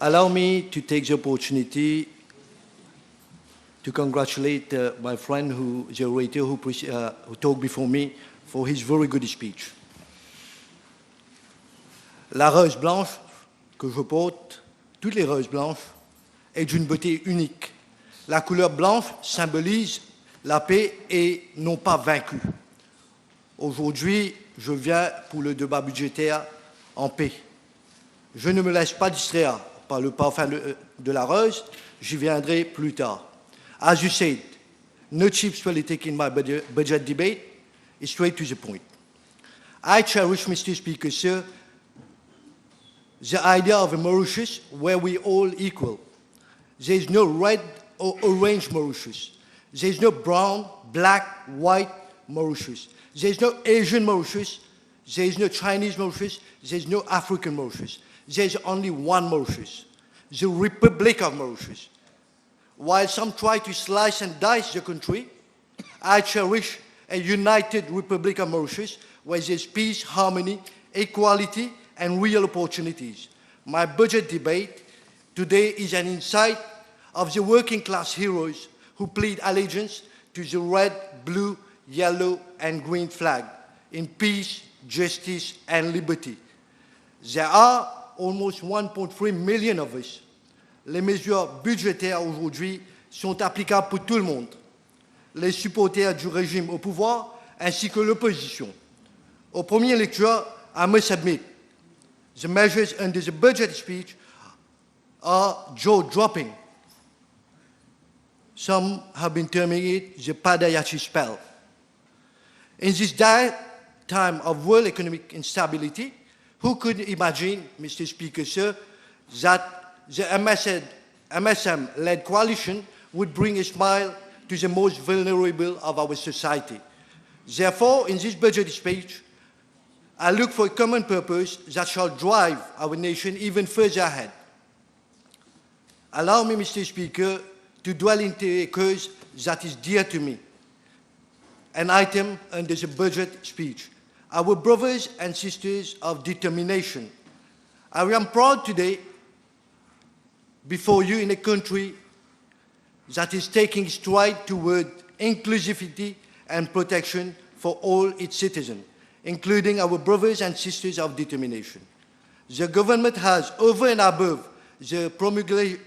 Allow me to take the opportunity to congratulate my friend, the orator who talked before me, for his very good speech. La rose blanche que je porte, toutes les roses blanches, est d'une beauté unique. La couleur blanche symbolise la paix et non pas vaincu. Aujourd'hui, je viens pour le débat budgétaire en paix. Je ne me laisse pas distraire par le parfum de la rose, j'y viendrai plus tard. As you said, no cheap politic in my budget debate, is straight to the point. I cherish, Mr. Speaker, sir, the idea of a Mauritius where we all equal. There is no red or orange Mauritius. There is no brown, black, white Mauritius. There is no Asian Mauritius. There is no Chinese Mauritius. There is no African Mauritius. There is only one Mauritius, the Republic of Mauritius. While some try to slice and dice the country, I cherish a united Republic of Mauritius where there is peace, harmony, equality, and real opportunities. My budget debate today is an insight of the working class heroes who plead allegiance to the red, blue, yellow, and green flag in peace, justice, and liberty. There are almost 1.3 million of us. Les mesures budgétaires aujourd'hui sont applicables pour tout le monde, les supporters du régime au pouvoir ainsi que l'opposition. Au premier lecture, I must admit, the measures under the budget speech are jaw-dropping. Some have been terming it the Padayachi spell. In this dire time of world economic instability, who could imagine, Mr. Speaker, sir, that the MSM-led coalition would bring a smile to the most vulnerable of our society? Therefore, in this budget speech, I look for a common purpose that shall drive our nation even further ahead. Allow me, Mr. Speaker, to dwell into a cause that is dear to me, an item under the budget speech, our brothers and sisters of determination. I am proud today before you in a country that is taking stride toward inclusivity and protection for all its citizens, including our brothers and sisters of determination. The government has, over and above the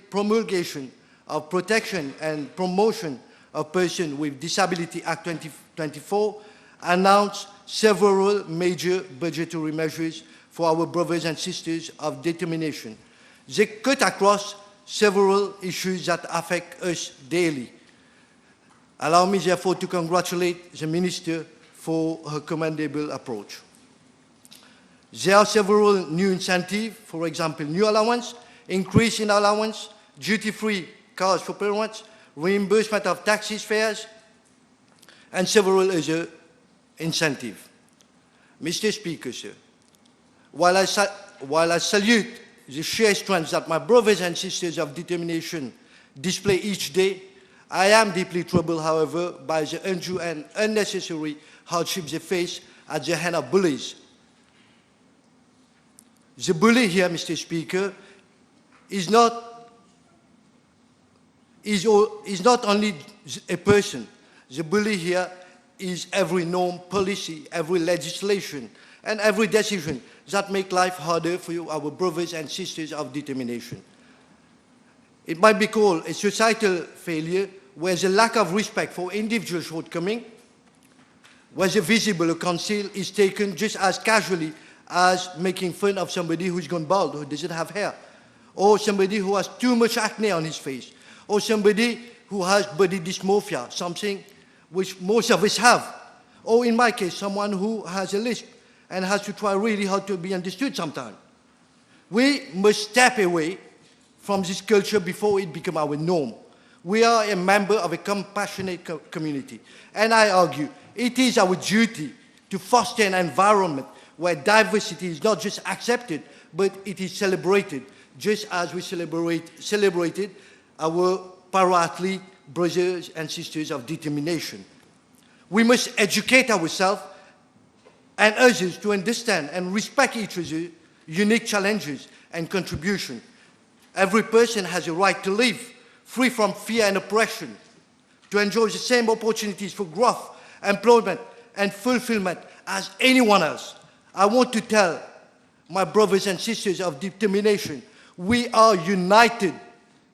promulgation of Protection and Promotion of Persons with Disability Act 2024, announced several major budgetary measures for our brothers and sisters of determination. They cut across several issues that affect us daily. Allow me, therefore, to congratulate the Minister for her commendable approach. There are several new incentives, for example, new allowance, increase in allowance, duty-free cars for parents, reimbursement of taxis, fares, and several other incentives. Mr. Speaker, sir, while I salute the sheer strength that my brothers and sisters of determination display each day, I am deeply troubled, however, by the undue and unnecessary hardships they face at the hand of bullies. The bully here, Mr. Speaker, is not only a person. The bully here is every norm, policy, every legislation, and every decision that make life harder for you, our brothers and sisters of determination. It might be called a societal failure where the lack of respect for individual shortcoming, where the visible or concealed is taken just as casually as making fun of somebody who's gone bald, who doesn't have hair, or somebody who has too much acne on his face, or somebody who has body dysmorphia, something which most of us have, or in my case, someone who has a lisp and has to try really hard to be understood sometimes. We must step away from this culture before it becomes our norm. We are a member of a compassionate community, and I argue it is our duty to foster an environment where diversity is not just accepted, but it is celebrated, just as we celebrated our para-athlete brothers and sisters of determination. We must educate ourselves and others to understand and respect each other's unique challenges and contributions, Every person has a right to live free from fear and oppression, to enjoy the same opportunities for growth, employment, and fulfillment as anyone else. I want to tell my brothers and sisters of determination, we are united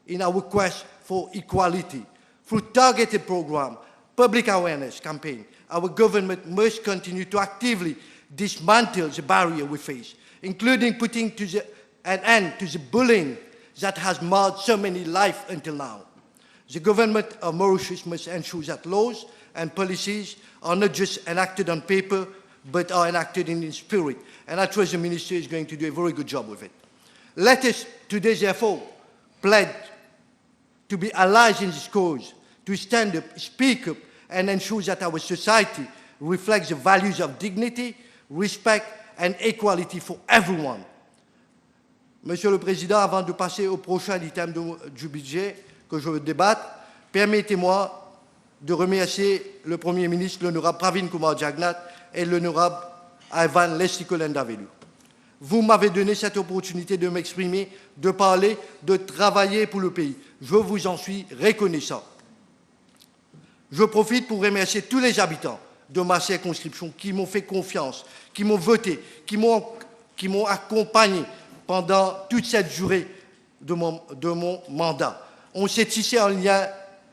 in our quest for equality. Through targeted programs, public awareness campaign, our government must continue to actively dismantle the barrier we face, including putting an end to the bullying that has marred so many lives until now. The government of Mauritius must ensure that laws and policies are not just enacted on paper, but are enacted in spirit. And I trust the Minister is going to do a very good job with it. Let us today, therefore, pledge to be allies in this cause, to stand up, speak up, and ensure that our society reflects the values of dignity, respect, and equality for everyone. Monsieur le Président, avant de passer au prochain item du budget que je veux débattre, permettez-moi de remercier le Premier ministre, l'honorable Pravin Kumar Jagnnath, et l'honorable Ivan Lestikolen-Davelu. Vous m'avez donné cette opportunité de m'exprimer, de parler, de travailler pour le pays. Je vous en suis reconnaissant. Je profite pour remercier tous les habitants de ma circonscription qui m'ont fait confiance, qui m'ont voté, qui m'ont accompagné pendant toute cette durée de mon mandat. On s'est tissé un lien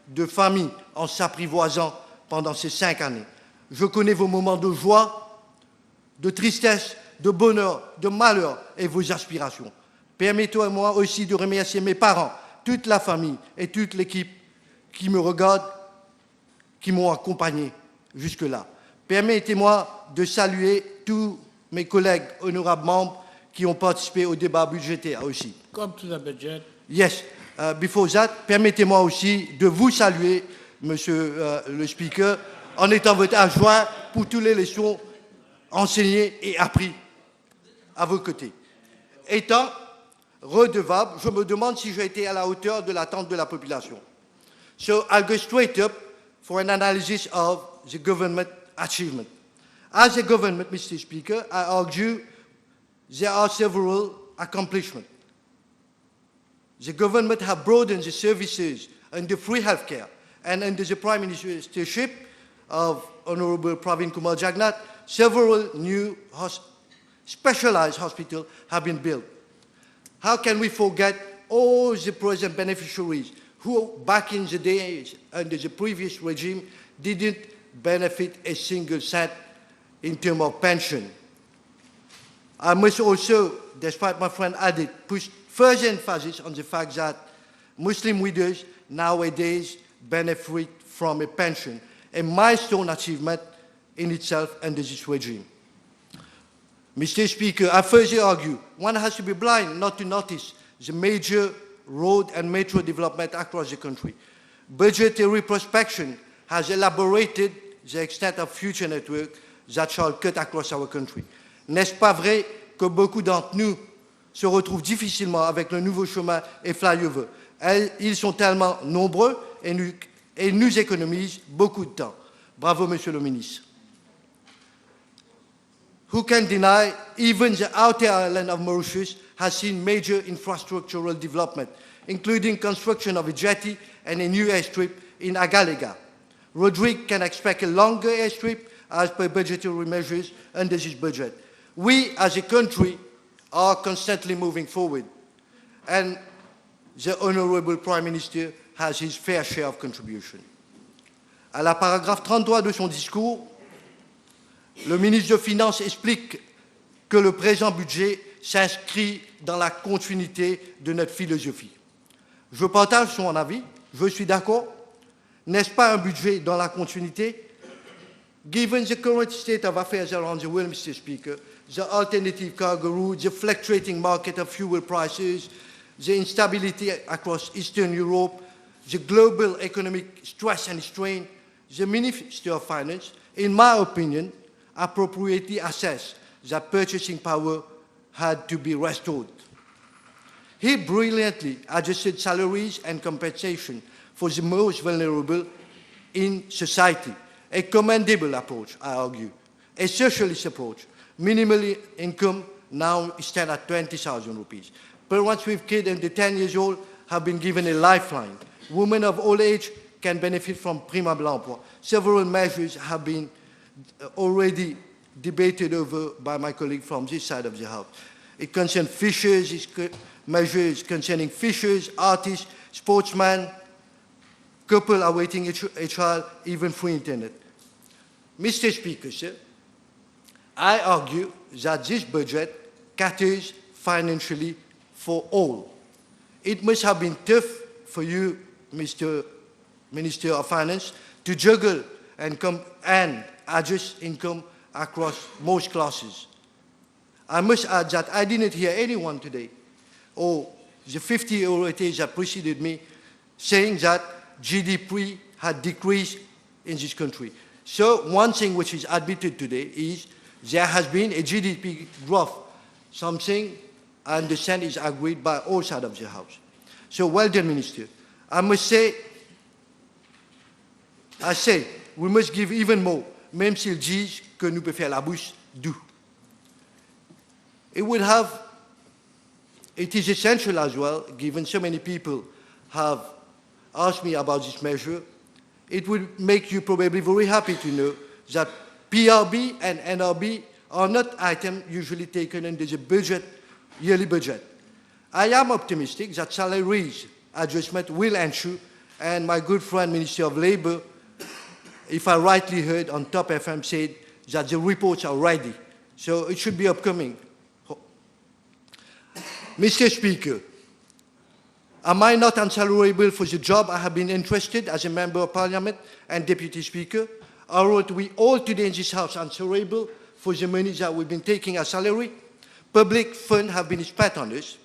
de famille en s'apprivoisant pendant ces 5 années. Je connais vos moments de joie, de tristesse, de bonheur, de malheur et vos aspirations. Permettez-moi aussi de remercier mes parents, toute la famille et toute l'équipe qui me regarde, qui m'ont accompagné jusque-là. Permettez-moi de saluer tous mes collègues honorables membres qui ont participé au débat budgétaire aussi. Come to the budget. Yes, before that, permettez-moi aussi de vous saluer, Monsieur le Speaker, en étant votre adjoint pour toutes les leçons enseignées et apprises à vos côtés. Étant redevable, je me demande si j'ai été à la hauteur de l'attente de la population. So I'll go straight up for an analysis of the government achievement. As a government, Mr. Speaker, I argue there are several accomplishments. The government have broadened the services under free healthcare, and under the Prime Ministership of Honorable Pravin Kumar Jagnnath, several new specialized hospitals have been built. How can we forget all the present beneficiaries who, back in the days under the previous regime, didn't benefit a single cent in terms of pension? I must also, despite my friend added, push further emphasis on the fact that Muslim widows nowadays benefit from a pension, a milestone achievement in itself under this regime. Mr. Speaker, I further argue one has to be blind not to notice the major road and metro development across the country. Budgetary prospection has elaborated the extent of future network that shall cut across our country. N'est-ce pas vrai que beaucoup d'entre nous se retrouvent difficilement avec le nouveau chemin et flyover? Ils sont tellement nombreux et nous économisent beaucoup de temps. Bravo, Monsieur le Ministre. Who can deny even the outer island of Mauritius has seen major infrastructural development, including construction of a jetty and a new airstrip in Agalega. Rodrigue can expect a longer airstrip as per budgetary measures under this budget. We, as a country, are constantly moving forward, and the Honorable Prime Minister has his fair share of contribution. À la paragraphe 33 de son discours, le ministre des Finances explique que le présent budget s'inscrit dans la continuité de notre philosophie. Je partage son avis, je suis d'accord. N'est-ce pas un budget dans la continuité? Given the current state of affairs around the world, Mr. Speaker, the alternative cargo route, the fluctuating market of fuel prices, the instability across Eastern Europe, the global economic stress and strain, the Minister of Finance, in my opinion, appropriately assessed that purchasing power had to be restored. He brilliantly adjusted salaries and compensation for the most vulnerable in society, a commendable approach, I argue, a socialist approach. Minimal income now stand at 20,000 rupees. Parents with kids under 10 years old have been given a lifeline. Women of all age can benefit from Prima Blanc. Several measures have been already debated over by my colleague from this side of the House. It concerns fishers, measures concerning fishers, artists, sportsmen, couple awaiting a child, even through internet. Mr. Speaker, sir, I argue that this budget caters financially for all. It must have been tough for you, Mr. Minister of Finance, to juggle and adjust income across most classes. I must add that I didn't hear anyone today, or the 50 orators that preceded me, saying that GDP had decreased in this country. So one thing which is admitted today is there has been a GDP growth, something I understand is agreed by all sides of the House. So well done, Minister. I say, we must give even more, même s'ils disent que nous pouvons faire la bouche douce. It is essential as well, given so many people have asked me about this measure, it would make you probably very happy to know that PRB and NRB are not items usually taken under the yearly budget. I am optimistic that salaries adjustment will ensure, and my good friend Minister of Labour, if I rightly heard on Top FM, said that the reports are ready. So it should be upcoming. Mr. Speaker, am I not answerable for the job I have been entrusted as a Member of Parliament and Deputy Speaker? Are we all today in this House answerable for the money that we've been taking as salary? Public funds have been spent on us.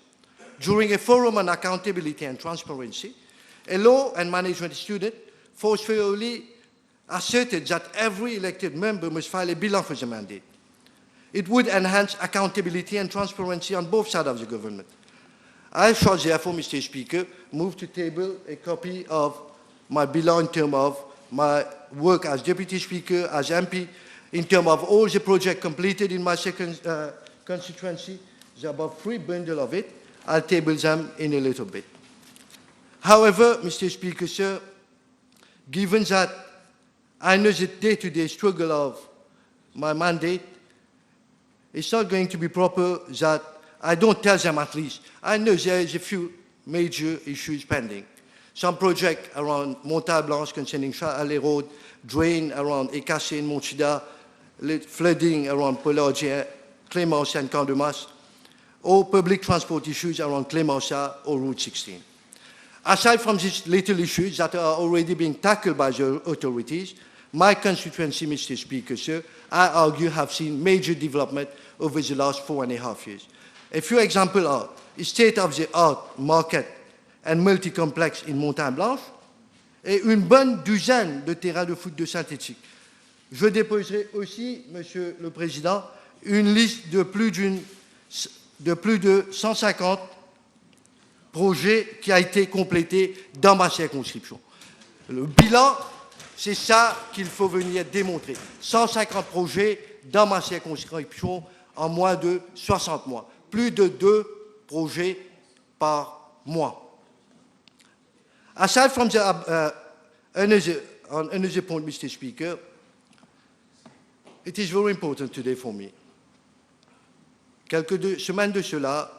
During a forum on accountability and transparency, a law and management student forcefully asserted that every elected member must file a bilan for the mandate. It would enhance accountability and transparency on both sides of the government. I shall therefore, Mr. Speaker, move to table a copy of my bilan in terms of my work as Deputy Speaker, as MP, in terms of all the projects completed in my second constituency. There are about 3 bundles of it. I'll table them in a little bit. However, Mr. Speaker, sir, given that I know the day-to-day struggle of my mandate, it's not going to be proper that I don't tell them at least. I know there is a few major issues pending. Some projects around Montagne Blanche concerning Chalet Road, drain around Ekassé and Montchida, flooding around Pollardier, Clémenceau and Camp de Mas, or public transport issues around Clémenceau or Route 16. Aside from these little issues that are already being tackled by the authorities, my constituency, Mr. Speaker, sir, I argue have seen major development over the last 4.5 years. A few examples are a state-of-the-art market and multi-complex in Montagne Blanche et une bonne douzaine de terrains de foot de synthétique. Je déposerai aussi, Monsieur le Président, une liste de plus de 150 projets qui a été complété dans ma circonscription. Le bilan, c'est ça qu'il faut venir démontrer. 150 projets dans ma circonscription en moins de 60 mois. Plus de 2 projets par mois. Aside from another point, Mr. Speaker, it is very important today for me. Quelques semaines de cela,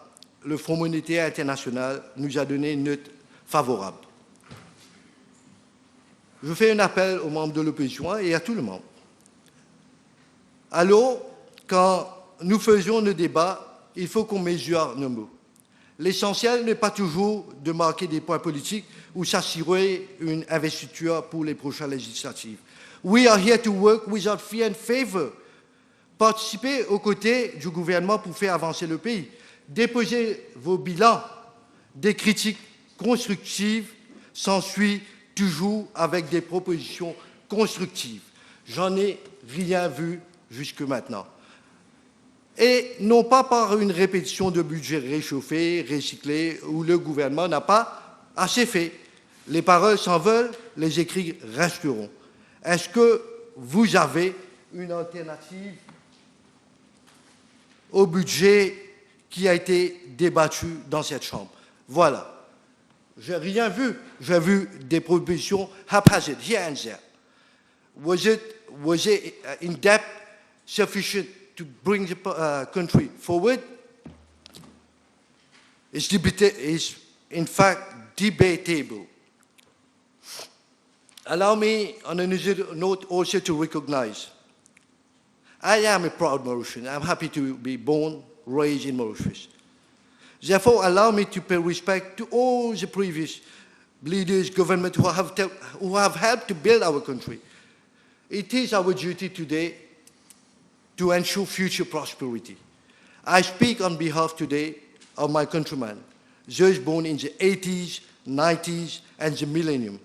le Fonds monétaire international nous a donné une note favorable. Je fais un appel aux membres de l'opposition et à tout le monde. Alors, quand nous faisions nos débats, il faut qu'on mesure nos mots. L'essentiel n'est pas toujours de marquer des points politiques ou s'assurer une investiture pour les prochaines législatives. We are here to work without fear and favor. Participez aux côtés du gouvernement pour faire avancer le pays. Déposez vos bilans. Des critiques constructives s'ensuivent toujours avec des propositions constructives. J'en ai rien vu jusque maintenant. Et non pas par une répétition de budget réchauffé, recyclé, où le gouvernement n'a pas assez fait. Les paroles s'envolent, les écrits resteront. Est-ce que vous avez une alternative au budget qui a été débattu dans cette Chambre. Voilà. Je n'ai rien vu. J'ai vu des propositions haphazard, here and there. Was it in depth sufficient to bring the country forward? It's in fact debatable. Allow me on another note also to recognize I am a proud Mauritian. I'm happy to be born, raised in Mauritius. Therefore, allow me to pay respect to all the previous leaders, government who have helped to build our country. It is our duty today to ensure future prosperity. I speak on behalf today of my countrymen, those born in the 80s, 90s, and the millennium.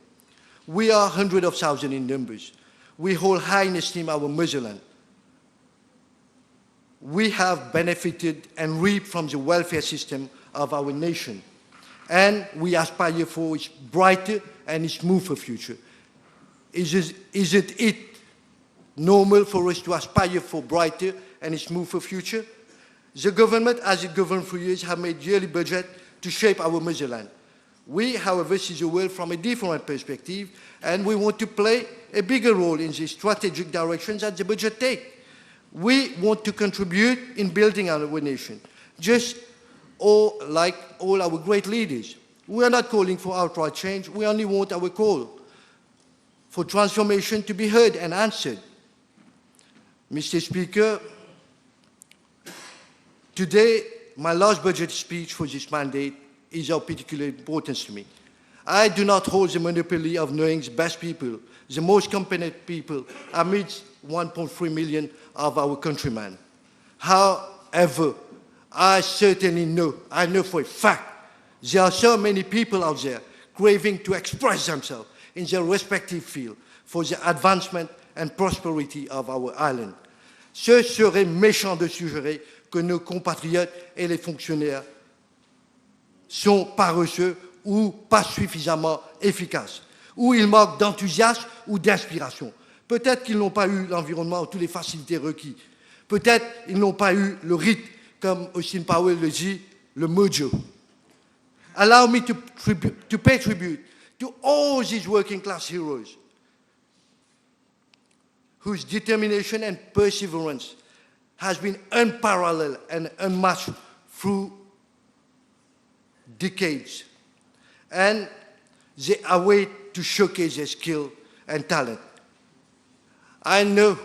We are hundreds of thousands in numbers. We hold high in esteem our motherland. We have benefited and reaped from the welfare system of our nation, and we aspire for its brighter and its smoother future. Isn't it normal for us to aspire for brighter and a smoother future? The government, as it governed for years, have made yearly budget to shape our motherland. We, however, see the world from a different perspective, and we want to play a bigger role in the strategic directions that the budget takes. We want to contribute in building our nation, just like all our great leaders. We are not calling for outright change. We only want our call for transformation to be heard and answered. Mr. Speaker, today, my last budget speech for this mandate is of particular importance to me. I do not hold the monopoly of knowing the best people, the most competent people amidst 1.3 million of our countrymen. However, I certainly know, I know for a fact, there are so many people out there craving to express themselves in their respective field for the advancement and prosperity of our island. Ce serait méchant de suggérer que nos compatriotes et les fonctionnaires sont paresseux ou pas suffisamment efficaces, ou ils manquent d'enthousiasme ou d'inspiration. Peut-être qu'ils n'ont pas eu l'environnement ou toutes les facilités requises. Peut-être qu'ils n'ont pas eu le rythme, comme Austin Powell le dit, le mojo. Allow me to pay tribute to all these working class heroes whose determination and perseverance has been unparalleled and unmatched through decades. And they await to showcase their skill and talent. I know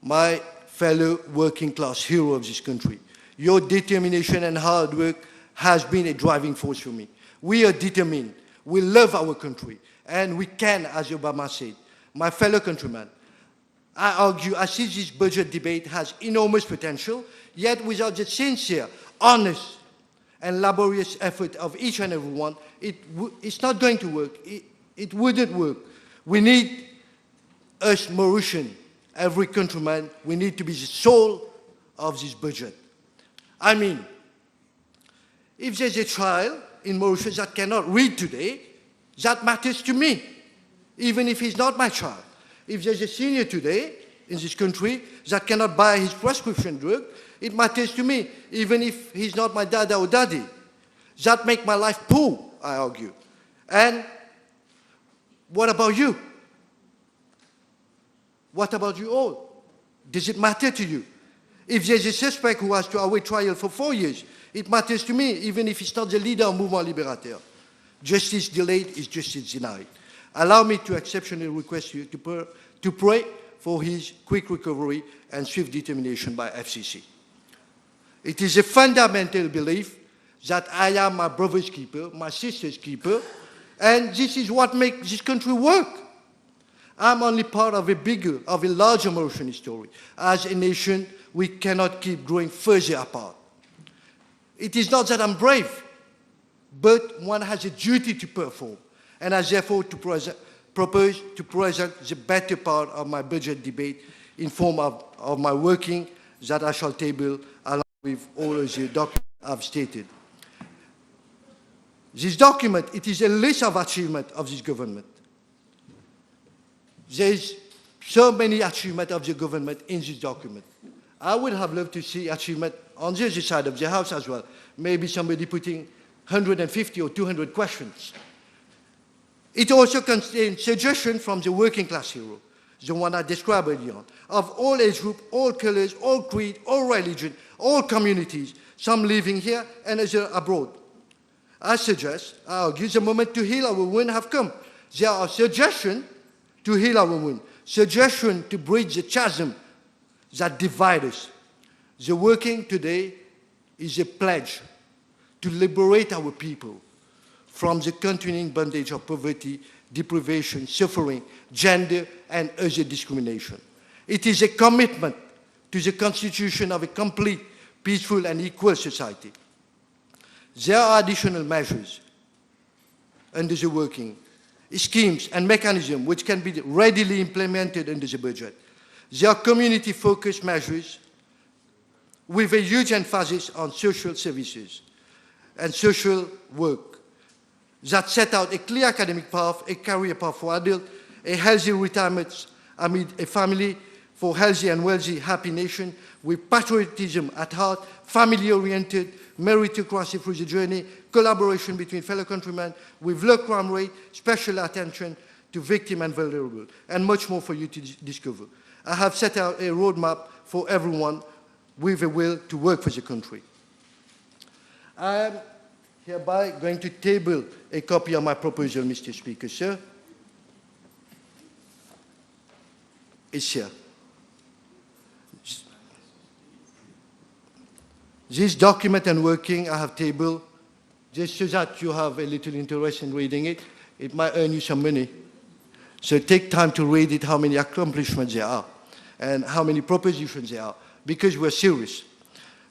my fellow working class hero of this country, your determination and hard work has been a driving force for me. We are determined. We love our country. And we can, as Obama said, my fellow countrymen, I see this budget debate has enormous potential, yet without the sincere, honest, and laborious effort of each and every one, it's not going to work. It wouldn't work. We need us Mauritians, every countryman, we need to be the soul of this budget. I mean, if there's a child in Mauritius that cannot read today, that matters to me, even if he's not my child. If there's a senior today in this country that cannot buy his prescription drug, it matters to me, even if he's not my dada or daddy. That makes my life poor, I argue. And what about you? What about you all? Does it matter to you? If there's a suspect who has to await trial for 4 years, it matters to me, even if he's not the leader of Mouvement Libérateur. Justice delayed is justice denied. Allow me to exceptionally request you to pray for his quick recovery and swift determination by FCC. It is a fundamental belief that I am my brother's keeper, my sister's keeper, and this is what makes this country work. I'm only part of a larger Mauritian story. As a nation, we cannot keep growing further apart. It is not that I'm brave, but one has a duty to perform, and I therefore propose to present the better part of my budget debate in form of my working that I shall table along with all of the documents I've stated. This document, it is a list of achievements of this government. There is so many achievements of the government in this document. I would have loved to see achievement on the other side of the house as well. Maybe somebody putting 150 or 200 questions. It also contains suggestions from the working class hero, the one I described earlier on, of all age groups, all colors, all creed, all religion, all communities, some living here and others abroad. I suggest, I argue, the moment to heal our wound have come. There are suggestions to heal our wound, suggestions to bridge the chasm that divide us. The working today is a pledge to liberate our people from the continuing bondage of poverty, deprivation, suffering, gender, and other discrimination. It is a commitment to the constitution of a complete, peaceful, and equal society. There are additional measures under the working schemes and mechanisms which can be readily implemented under the budget. There are community-focused measures with a huge emphasis on social services and social work that set out a clear academic path, a career path for adults, a healthy retirement amid a family for healthy and wealthy, happy nation, with patriotism at heart, family-oriented, meritocracy through the journey, collaboration between fellow countrymen, with low crime rate, special attention to victims and vulnerable, and much more for you to discover. I have set out a roadmap for everyone with a will to work for the country. I am hereby going to table a copy of my proposal, Mr. Speaker, sir. It's here. This document and working I have tabled, just so that you have a little interest in reading it. It might earn you some money. So take time to read it, how many accomplishments there are, and how many propositions there are, because we're serious.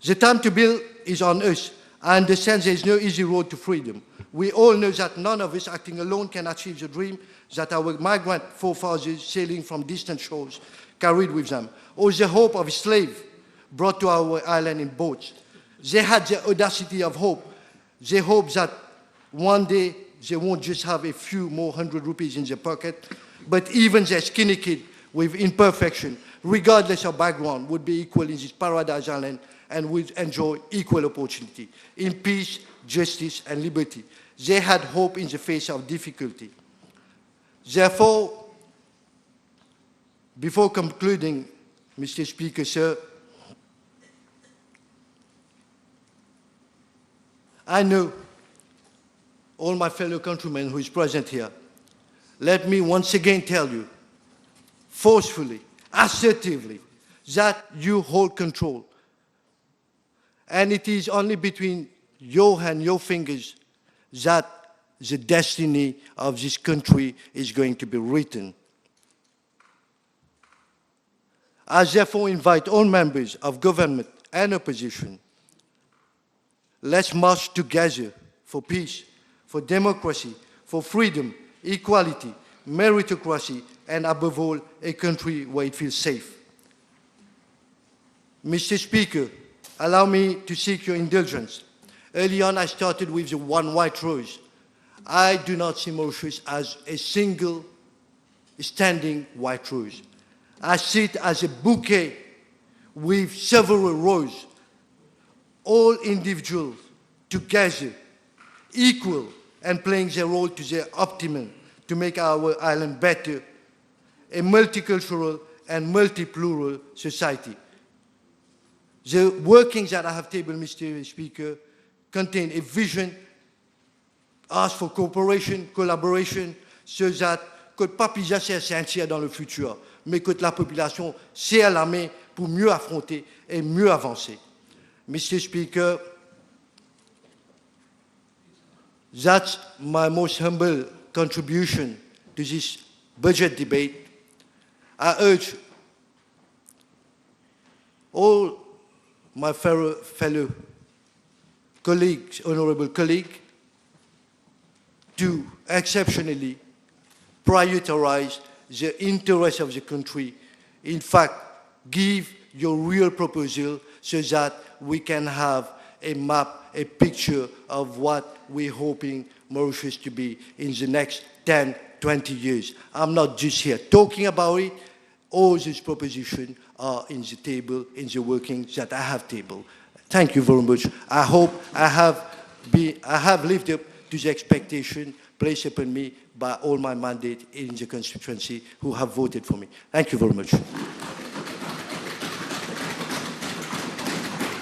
The time to build is on us. I understand there is no easy road to freedom. We all know that none of us acting alone can achieve the dream that our migrant forefathers sailing from distant shores carried with them, or the hope of a slave brought to our island in boats. They had the audacity of hope. They hope that one day they won't just have a few more 100 rupees in their pocket, but even their skinny kid with imperfection, regardless of background, would be equal in this paradise island and would enjoy equal opportunity in peace, justice, and liberty. They had hope in the face of difficulty. Therefore, before concluding, Mr. Speaker, sir, I know all my fellow countrymen who is present here. Let me once again tell you, forcefully, assertively, that you hold control. And it is only between your and your fingers that the destiny of this country is going to be written. I therefore invite all members of government and opposition, let's march together for peace, for democracy, for freedom, equality, meritocracy, and above all, a country where it feels safe. Mr. Speaker, allow me to seek your indulgence. Early on, I started with the one white rose. I do not see Mauritius as a single standing white rose. I see it as a bouquet with several roses, all individuals together, equal, and playing their role to their optimum to make our island better, a multicultural and multi-plural society. The workings that I have tabled, Mr. Speaker, contain a vision, ask for cooperation, collaboration, so that que pas plusieurs s'initier dans le futur, mais que la population serre la main pour mieux affronter et mieux avancer. Mr. Speaker, that's my most humble contribution to this budget debate. I urge all my fellow colleagues, honorable colleagues, to exceptionally prioritize the interests of the country. In fact, give your real proposal so that we can have a map, a picture of what we're hoping Mauritius to be in the next 10, 20 years. I'm not just here talking about it. all these propositions are in the table, in the workings that I have tabled. Thank you very much. I hope I have lived up to the expectation placed upon me by all my mandate in the constituency who have voted for me. Thank you very much.